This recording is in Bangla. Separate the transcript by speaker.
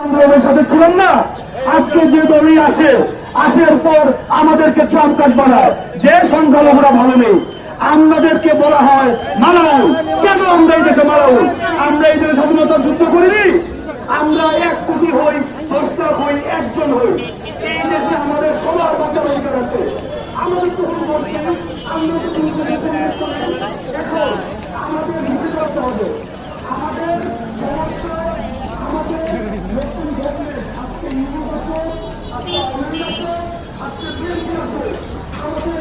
Speaker 1: আমাদের সাথে ছিলেন না। আজকে যে দলই আসে, আসার পর আমাদেরকে ট্রাম্প কার্ড বানায়, যে সংখ্যালঘুরা ভালো নেই আমাদেরকে বলা হয় মালাউন। কেন আমরা এই দেশে মালাউন? আমরা এই দেশে স্বাধীনতার যুদ্ধ করিনি। আমরা 1 কোটি হই, 10 লাখ হই, একজন হই, এই দেশে আমাদের সবার বাঁচার অধিকার আছে। আমাদের তো কোনো দোষ নেই, আমরা তো কোনো এখন আমাদের হিসেবে বাঁচা হবে। আমাদের সমস্যা, আমাদের নতুন গভর্নমেন্ট আজকে নিয়োগ আছে, আজকে আওয়ামী আছে, আজকে বিএনপি আছে। আমাদের